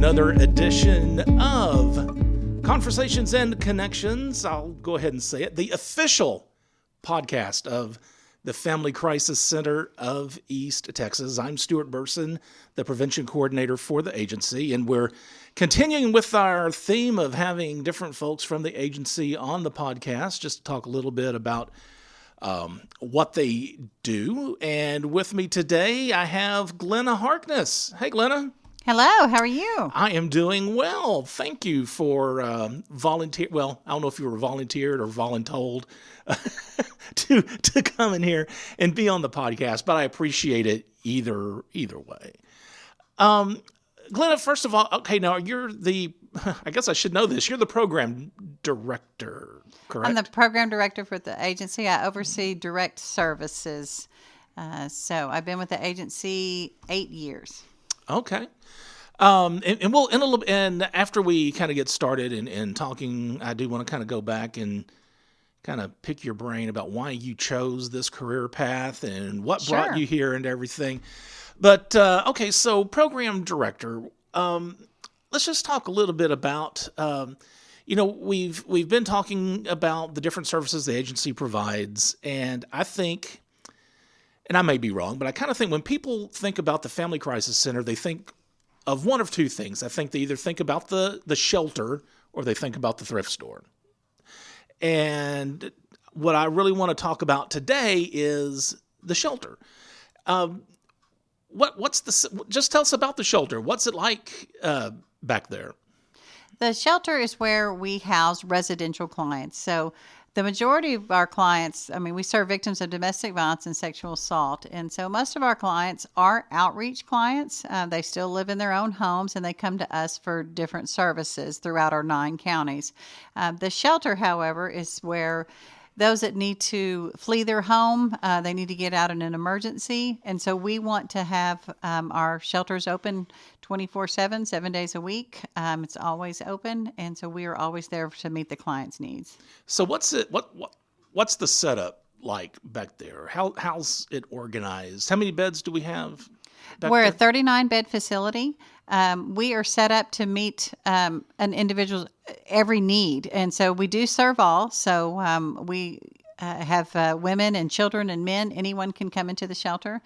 another edition of Conversations and Connections. I'll go ahead and say it. The official podcast of the Family Crisis Center of East Texas. I'm Stuart Burson, the prevention coordinator for the agency, and we're continuing with our theme of having different folks from the agency on the podcast, just to talk a little bit about what they do. And with me today, I have Glenna Harkness. Hey, Glenna. Hello, how are you? I am doing well. Thank you for volunteer. Well, I don't know if you were volunteered or voluntold to come in here and be on the podcast, but I appreciate it either way. Glenna, first of all, okay, now you're I guess I should know this. You're the program director, correct? I'm the program director for the agency. I oversee direct services. So I've been with the agency 8 years. Okay. And we'll in a little, and after we kind of get started in talking, I do want to kind of go back and kind of pick your brain about why you chose this career path and what brought you here and everything. But okay, so program director, let's just talk a little bit about, we've been talking about the different services the agency provides, and I think, and I may be wrong, but I kind of think when people think about the Family Crisis Center, they think of one of two things. I think they either think about the shelter or they think about the thrift store. And what I really want to talk about today is the shelter. Just tell us about the shelter. What's it like back there? The shelter is where we house residential clients. So the majority of our clients, we serve victims of domestic violence and sexual assault. And so most of our clients are outreach clients. They still live in their own homes, and they come to us for different services throughout our 9 counties. The shelter, however, is where those that need to flee their home, they need to get out in an emergency. And so we want to have our shelters open 24/7, 7 days a week. It's always open. And so we are always there to meet the client's needs. So what's the setup like back there? How's it organized? How many beds do we have? We're a 39-bed facility. We are set up to meet an individual's every need. And so we do serve all. So we have women and children and men. Anyone can come into the shelter.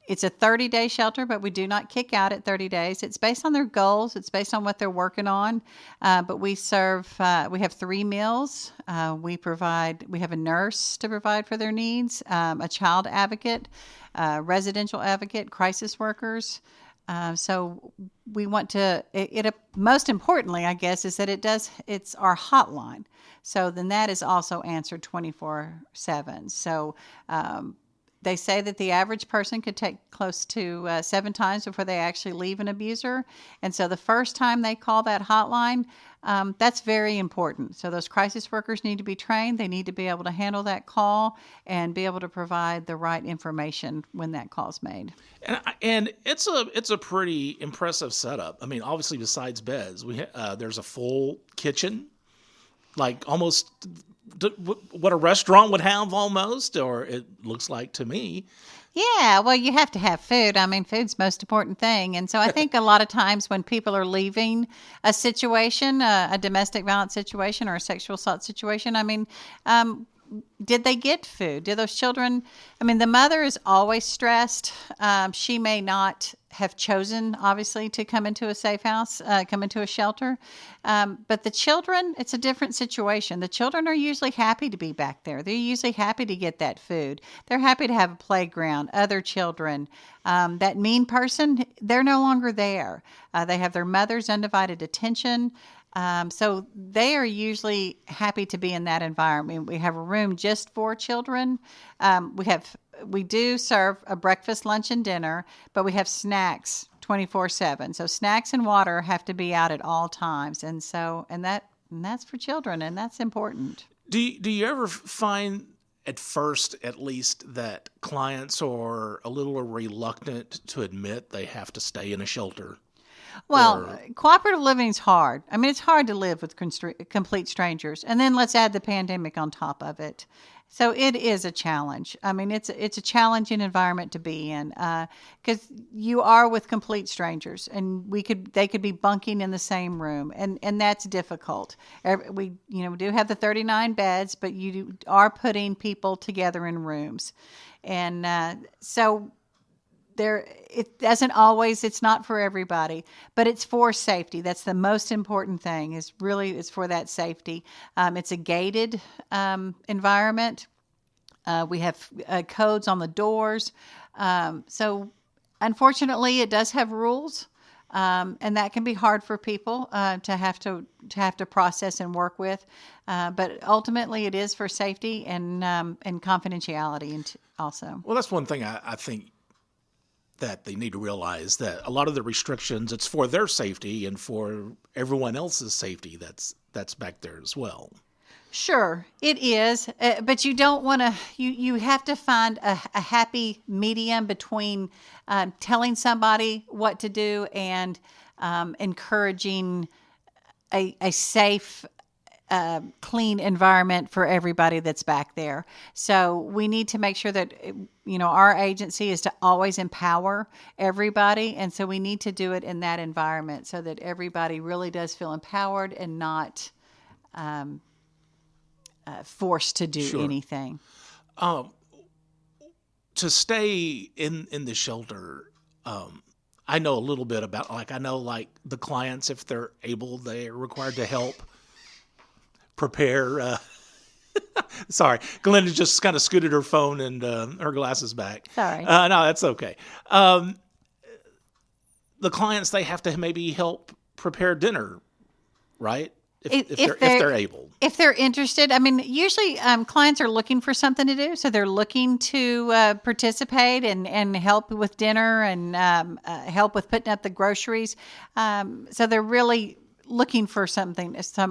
It's a 30-day shelter, but we do not kick out at 30 days. It's based on their goals. It's based on what they're working on. But we have 3 meals. We have a nurse to provide for their needs, a child advocate, residential advocate, crisis workers. So we want to, most importantly, I guess, is that it's our hotline. So then that is also answered 24/7. So, they say that the average person could take close to 7 times before they actually leave an abuser. And so the first time they call that hotline, that's very important. So those crisis workers need to be trained. They need to be able to handle that call and be able to provide the right information when that call's made. And it's a pretty impressive setup. Obviously, besides beds, there's a full kitchen, like almost what a restaurant would have almost, or it looks like to me. Yeah, well, you have to have food. Food's the most important thing. And so I think a lot of times when people are leaving a situation, a domestic violence situation or a sexual assault situation, did they get food? Did those children, the mother is always stressed. She may not have chosen, obviously, to come into a safe house, come into a shelter. But the children, it's a different situation. The children are usually happy to be back there. They're usually happy to get that food. They're happy to have a playground, other children. That mean person, they're no longer there. They have their mother's undivided attention. So they are usually happy to be in that environment. We have a room just for children. We do serve a breakfast, lunch, and dinner, but we have snacks 24/7. So snacks and water have to be out at all times. And that's for children, and that's important. Do you ever find at first, at least, that clients are a little reluctant to admit they have to stay in a shelter? Well, cooperative living is hard. It's hard to live with complete strangers. And then let's add the pandemic on top of it. So it is a challenge. I mean, it's a challenging environment to be in because you are with complete strangers, and they could be bunking in the same room, and that's difficult. We we do have the 39 beds, but are putting people together in rooms, and so it's not for everybody, but it's for safety. That's the most important thing, it's for that safety. It's a gated environment. We have codes on the doors. So unfortunately it does have rules. And that can be hard for people to have to process and work with, but ultimately it is for safety and confidentiality, and also. Well, that's one thing I think that they need to realize, that a lot of the restrictions, it's for their safety and for everyone else's safety that's back there as well. Sure, it is, but you don't want to. You have to find a happy medium between telling somebody what to do and encouraging a safe, clean environment for everybody that's back there. So we need to make sure that our agency is to always empower everybody, and so we need to do it in that environment so that everybody really does feel empowered and not forced to do anything. To stay in the shelter, I know a little bit about, I know the clients, if they're able, they're required to help prepare. Sorry, Glenna just kind of scooted her phone and her glasses back. Sorry. No, that's okay. The clients, they have to maybe help prepare dinner, right? If they're able. If they're interested. I mean, usually clients are looking for something to do. So they're looking to participate and help with dinner and help with putting up the groceries. So they're really looking for some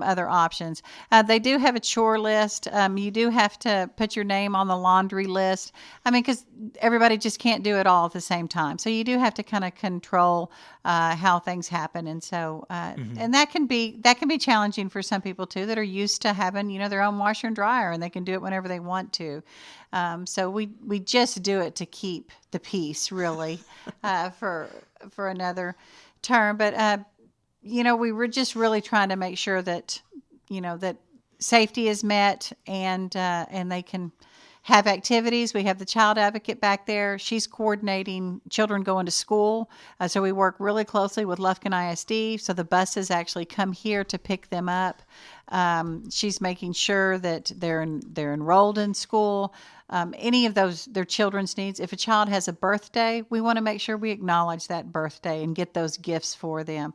other options. They do have a chore list. You do have to put your name on the laundry list. I mean, because everybody just can't do it all at the same time. So you do have to kind of control how things happen. And so, and that can be challenging for some people too, that are used to having, their own washer and dryer, and they can do it whenever they want to. So we just do it to keep the peace, really, for another term. But, we were just really trying to make sure that, that safety is met and they can have activities. We have the child advocate back there. She's coordinating children going to school. So we work really closely with Lufkin ISD. So the buses actually come here to pick them up. She's making sure that they're enrolled in school. Any of their children's needs. If a child has a birthday, we want to make sure we acknowledge that birthday and get those gifts for them.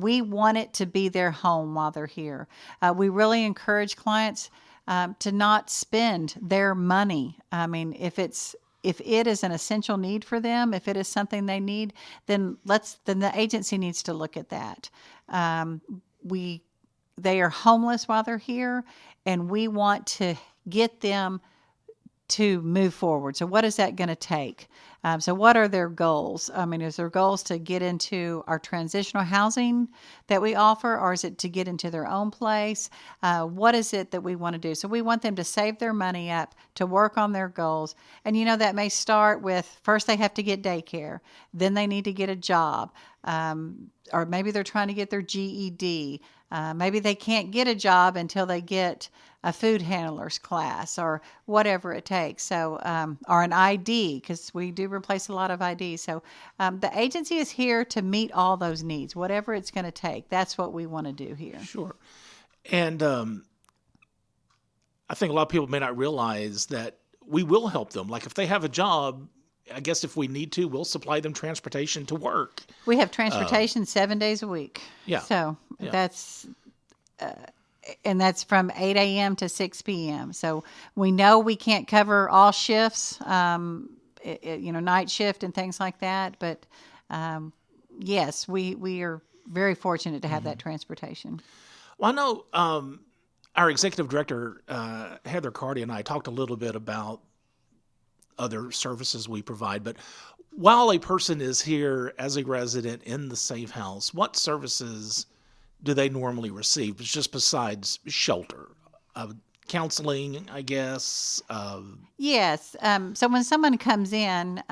We want it to be their home while they're here. We really encourage clients to not spend their money. I mean, if it is an essential need for them, if it is something they need, then the agency needs to look at that. They are homeless while they're here, and we want to get them to move forward. So what is that going to take? So what are their goals? I mean, is their goals to get into our transitional housing that we offer, or is it to get into their own place? What is it that we want to do? So we want them to save their money up, to work on their goals. And, that may start with, first they have to get daycare. Then they need to get a job. Or maybe they're trying to get their GED. Maybe they can't get a job until they get a food handler's class or whatever it takes. So, or an ID, because we do replace a lot of IDs. So the agency is here to meet all those needs, whatever it's going to take. That's what we want to do here. Sure. And I think a lot of people may not realize that we will help them. Like if they have a job, I guess if we need to, we'll supply them transportation to work. We have transportation 7 days a week. Yeah. So that's... and that's from 8 a.m. to 6 p.m. So we know we can't cover all shifts, night shift and things like that. But yes, we are very fortunate to have that transportation. Well, I know our executive director, Heather Carty, and I talked a little bit about other services we provide. But while a person is here as a resident in the safe house, what services do they normally receive? It's just besides shelter. counseling, I guess. Yes. So when someone comes in,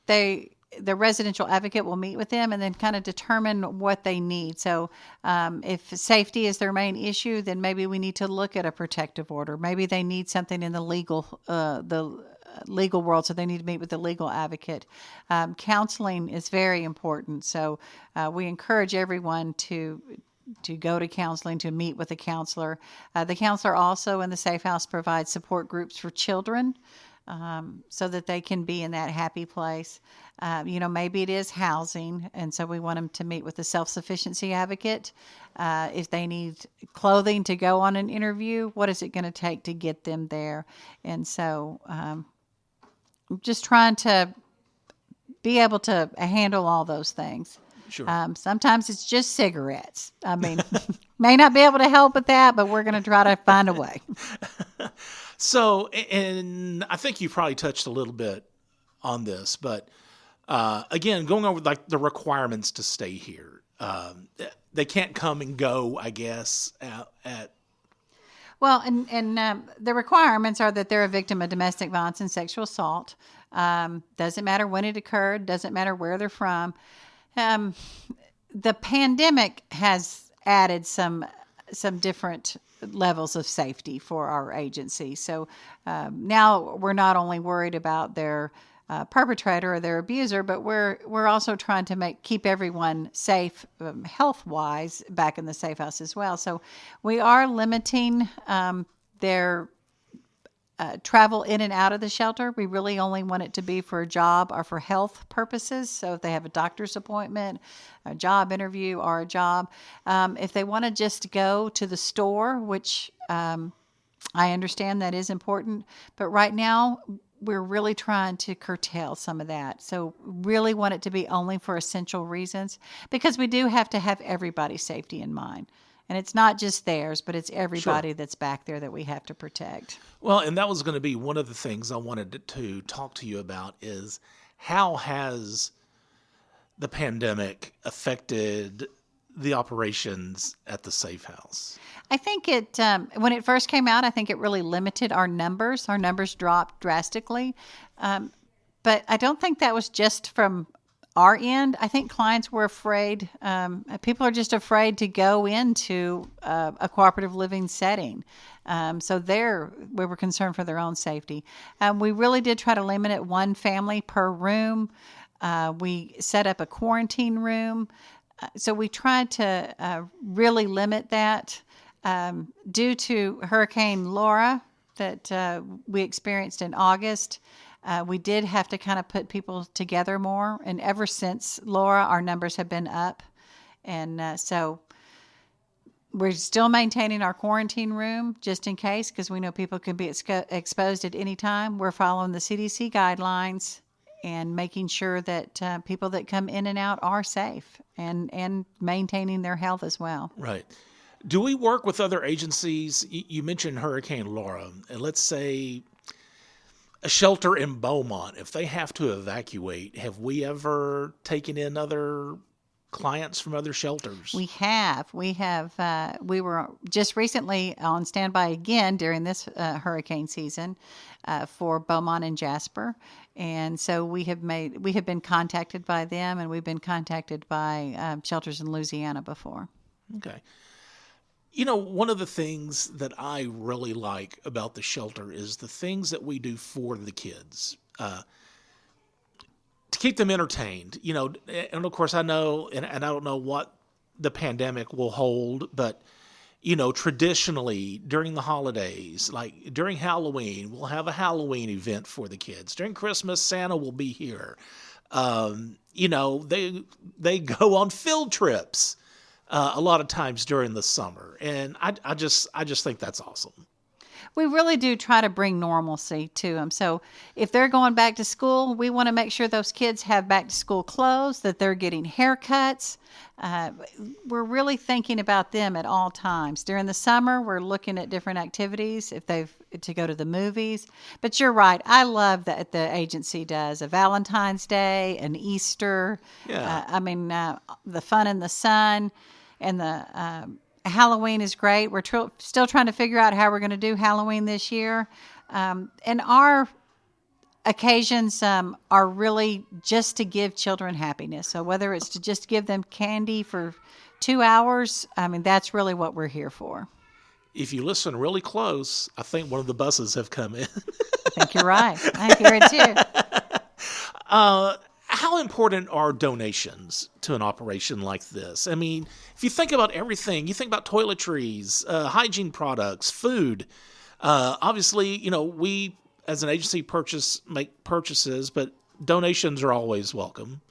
the residential advocate will meet with them and then kind of determine what they need. So if safety is their main issue, then maybe we need to look at a protective order. Maybe they need something in the legal world, so they need to meet with the legal advocate. Counseling is very important. So we encourage everyone to go to counseling, to meet with a counselor. The counselor also in the Safe House provides support groups for children, so that they can be in that happy place. Maybe it is housing, and so we want them to meet with the self-sufficiency advocate. If they need clothing to go on an interview, what is it going to take to get them there? And so just trying to be able to handle all those things. Sure. Sometimes it's just cigarettes. I mean, may not be able to help with that, but we're going to try to find a way. So, and I think you probably touched a little bit on this, but again, going over like the requirements to stay here. They can't come and go, I guess, at Well, and the requirements are that they're a victim of domestic violence and sexual assault. Doesn't matter when it occurred. Doesn't matter where they're from. The pandemic has added some different levels of safety for our agency. So now we're not only worried about their perpetrator or their abuser, but we're also trying to keep everyone safe health wise back in the safe house as well. So we are limiting their travel in and out of the shelter. We really only want it to be for a job or for health purposes. So if they have a doctor's appointment, a job interview, or a job, if they want to just go to the store, which I understand that is important, but right now we're really trying to curtail some of that. So really want it to be only for essential reasons, because we do have to have everybody's safety in mind. And it's not just theirs, but it's everybody Sure. that's back there that we have to protect. Well, and that was going to be one of the things I wanted to talk to you about is how has the pandemic affected the operations at the Safe House? I think when it first came out, I think it really limited our numbers. Our numbers dropped drastically. But I don't think that was just from our end. I think clients were afraid. People are just afraid to go into a cooperative living setting. So we were concerned for their own safety. We really did try to limit it one family per room. We set up a quarantine room. So we tried to really limit that. Due to Hurricane Laura that we experienced in August, we did have to kind of put people together more. And ever since Laura, our numbers have been up. And so we're still maintaining our quarantine room just in case, because we know people can be exposed at any time. We're following the CDC guidelines and making sure that people that come in and out are safe and maintaining their health as well. Right. Do we work with other agencies? You mentioned Hurricane Laura, and let's say a shelter in Beaumont, if they have to evacuate, have we ever taken in other clients from other shelters? We have. We were just recently on standby again during this hurricane season for Beaumont and Jasper. And so we have been contacted by them, and we've been contacted by shelters in Louisiana before. Okay. You know, one of the things that I really like about the shelter is the things that we do for the kids to keep them entertained. You know, and of course I know, and I don't know what the pandemic will hold, but, you know, traditionally during the holidays, like during Halloween, we'll have a Halloween event for the kids. During Christmas, Santa will be here. You know, they go on field trips. A lot of times during the summer. And I just think that's awesome. We really do try to bring normalcy to them. So if they're going back to school, we want to make sure those kids have back to school clothes, that they're getting haircuts. We're really thinking about them at all times. During the summer, we're looking at different activities if they've to go to the movies. But you're right. I love that the agency does a Valentine's Day, an Easter. Yeah. The fun in the sun. And Halloween is great. We're still trying to figure out how we're going to do Halloween this year. And our occasions are really just to give children happiness. So whether it's to just give them candy for 2 hours, I mean, that's really what we're here for. If you listen really close, I think one of the buses have come in. I think you're right. I hear it too. How important are donations to an operation like this? I mean, if you think about everything, you think about toiletries, hygiene products, food. Obviously, we as an agency make purchases, but donations are always welcome.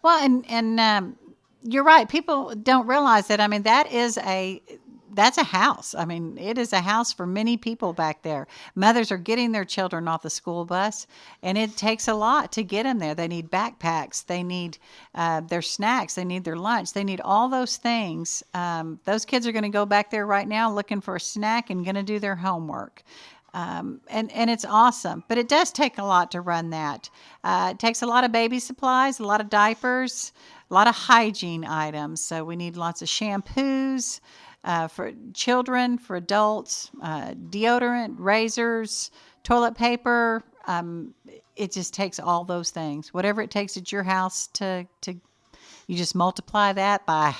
Well, and you're right. People don't realize that. I mean, that's a house. I mean, it is a house for many people back there. Mothers are getting their children off the school bus, and it takes a lot to get them there. They need backpacks. They need their snacks. They need their lunch. They need all those things. Those kids are going to go back there right now looking for a snack and going to do their homework. And it's awesome, but it does take a lot to run that. It takes a lot of baby supplies, a lot of diapers, a lot of hygiene items. So we need lots of shampoos, for children, for adults, deodorant, razors, toilet paper. It just takes all those things. Whatever it takes at your house you just multiply that by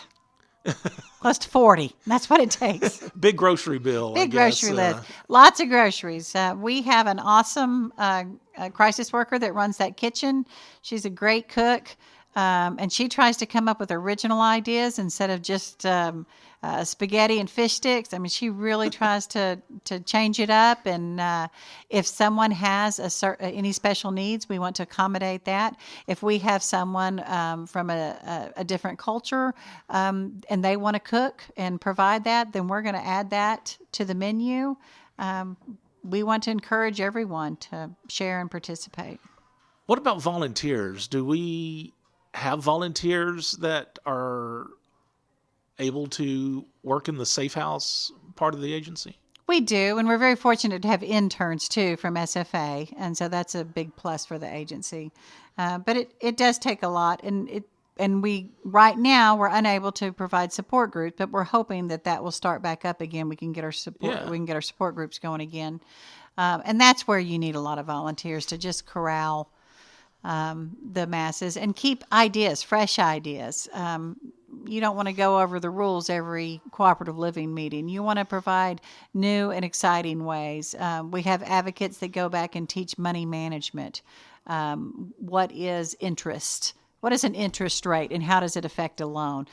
close to 40. That's what it takes. Big grocery bill. Big grocery list. Lots of groceries. We have an awesome crisis worker that runs that kitchen. She's a great cook. And she tries to come up with original ideas instead of just spaghetti and fish sticks. I mean, she really tries to change it up. And if someone has any special needs, we want to accommodate that. If we have someone from a different culture and they want to cook and provide that, then we're going to add that to the menu. We want to encourage everyone to share and participate. What about volunteers? Do we have volunteers that are able to work in the safe house part of the agency? We do, and we're very fortunate to have interns too from SFA, and so that's a big plus for the agency. But it does take a lot, and we right now we're unable to provide support groups, but we're hoping that will start back up again. We can get our support groups going again, and that's where you need a lot of volunteers to just corral the masses and keep fresh ideas. You don't want to go over the rules every cooperative living meeting. You want to provide new and exciting ways. We have advocates that go back and teach money management. What is interest? What is an interest rate and how does it affect a loan?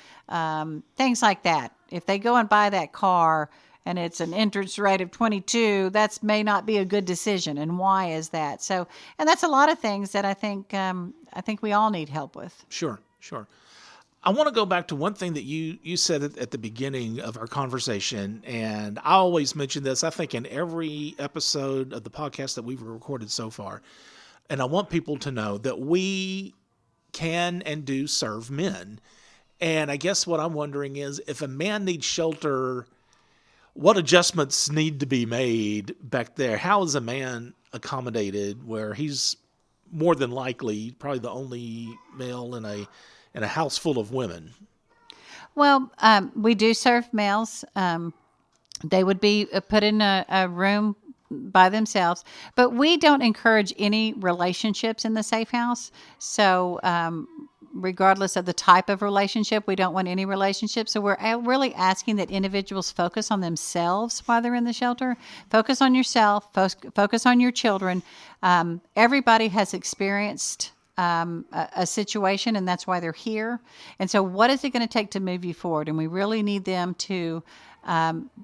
Things like that. If they go and buy that car and it's an interest rate of 22, that may not be a good decision. And why is that? So, and that's a lot of things that I think we all need help with. Sure. I want to go back to one thing that you said at the beginning of our conversation, and I always mention this, I think, in every episode of the podcast that we've recorded so far. And I want people to know that we can and do serve men. And I guess what I'm wondering is, if a man needs shelter, what adjustments need to be made back there? How is a man accommodated where he's more than likely probably the only male in a house full of women? Well, we do serve males. They would be put in a room by themselves, but we don't encourage any relationships in the safe house. So regardless of the type of relationship, we don't want any relationship. So we're really asking that individuals focus on themselves while they're in the shelter. Focus on yourself, focus on your children. Everybody has experienced a situation, and that's why they're here. And so what is it going to take to move you forward? And we really need them to,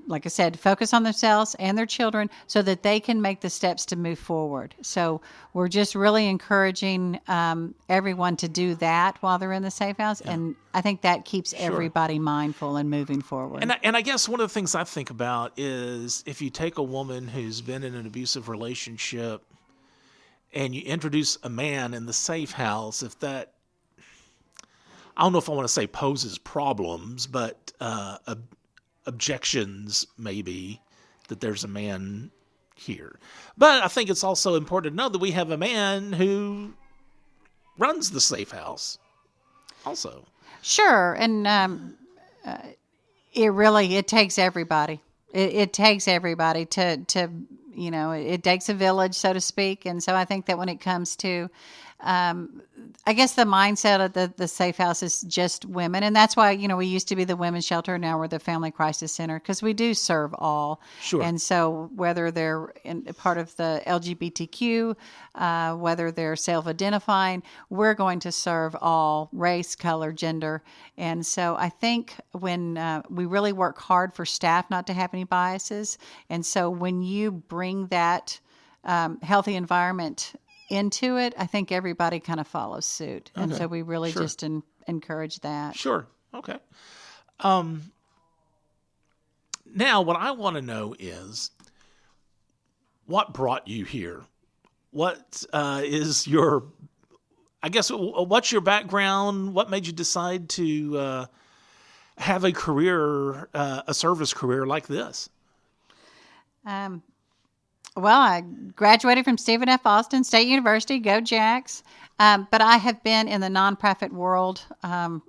like I said, focus on themselves and their children so that they can make the steps to move forward. So we're just really encouraging everyone to do that while they're in the safe house. Yeah. And I think that keeps everybody mindful and moving forward. And I guess one of the things I think about is, if you take a woman who's been in an abusive relationship and you introduce a man in the safe house, if that, I don't know if I want to say poses problems, but objections maybe that there's a man here. But I think it's also important to know that we have a man who runs the safe house also. Sure. And it takes everybody. It takes everybody to it takes a village, so to speak. And so I think that when it comes to, I guess the mindset of the Safe House is just women. And that's why, we used to be the women's shelter. Now we're the Family Crisis Center because we do serve all. Sure. And so whether they're part of the LGBTQ, whether they're self-identifying, we're going to serve all race, color, gender. And so I think when we really work hard for staff not to have any biases. And so when you bring that healthy environment into it, I think everybody kind of follows suit. And so we really just encourage that. Sure. Okay. Now, what I want to know is what brought you here? What is your, I guess, what's your background? What made you decide to have a career, a service career like this? Well, I graduated from Stephen F. Austin State University, go Jacks. But I have been in the nonprofit world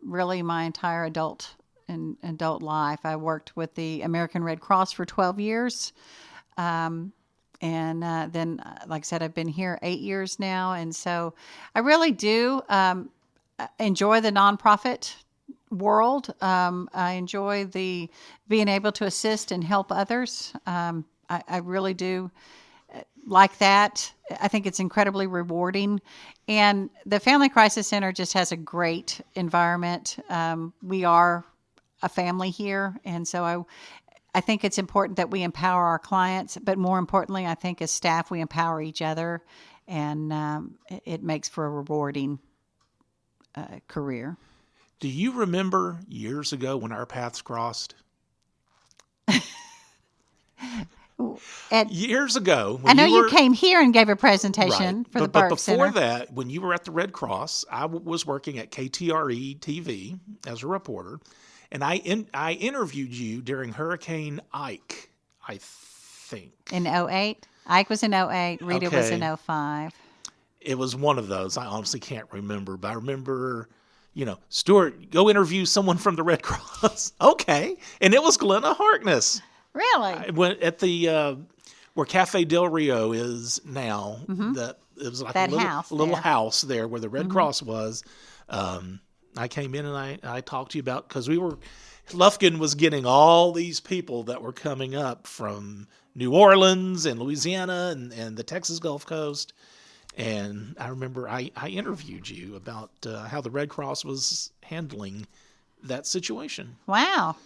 really my entire adult life. I worked with the American Red Cross for 12 years. And then, like I said, I've been here 8 years now. And so I really do enjoy the nonprofit world. I enjoy being able to assist and help others. I really do like that. I think it's incredibly rewarding. And the Family Crisis Center just has a great environment. We are a family here. And so I think it's important that we empower our clients. But more importantly, I think as staff, we empower each other. And it makes for a rewarding career. Do you remember years ago when our paths crossed? Years ago. I know you came here and gave a presentation for the Burke Center. But before that, when you were at the Red Cross, I was working at KTRE TV as a reporter, and I interviewed you during Hurricane Ike, I think. In 2008? Ike was in 2008. Rita was in 2005. It was one of those. I honestly can't remember, but I remember, Stuart, go interview someone from the Red Cross. Okay. And it was Glenna Harkness. Really? I went at the where Cafe Del Rio is now. Mm-hmm. It was like that a little house there where the Red Cross was. I came in and I talked to you about, because Lufkin was getting all these people that were coming up from New Orleans and Louisiana and the Texas Gulf Coast. And I remember I interviewed you about how the Red Cross was handling that situation. Wow.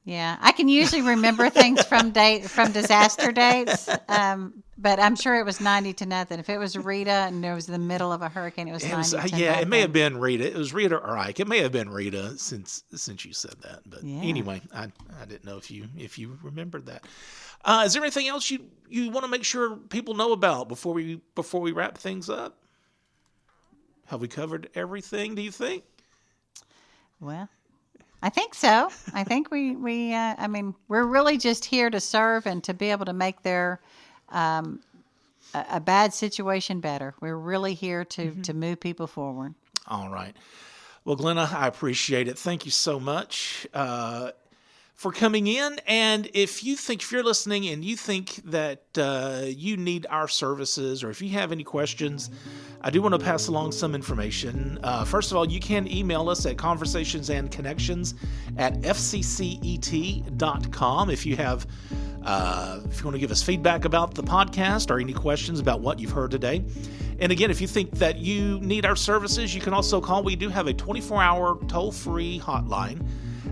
Yeah, I can usually remember things from disaster dates, but I'm sure it was 90-0. If it was Rita and it was in the middle of a hurricane, it was 90-0. Yeah, it may have been Rita. It was Rita or Ike. It may have been Rita since you said that. But anyway, I didn't know if you remembered that. Is there anything else you want to make sure people know about before we wrap things up? Have we covered everything, do you think? Well, I think so. I think we're really just here to serve and to be able to make their a bad situation better. We're really here to move people forward. All right. Well, Glenna, I appreciate it. Thank you so much for coming in. And if you're listening and you think that you need our services, or if you have any questions, I do want to pass along some information. First of all, you can email us at conversationsandconnections@fccet.com if you want to give us feedback about the podcast or any questions about what you've heard today. And again, if you think that you need our services, you can also call. We do have a 24-hour toll-free hotline.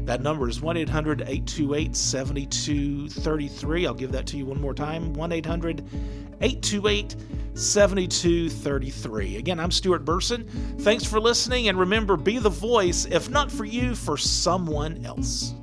That number is 1-800-828-7233. I'll give that to you one more time, 1-800-828-7233. Again, I'm Stuart Burson. Thanks for listening, and remember, be the voice, if not for you, for someone else.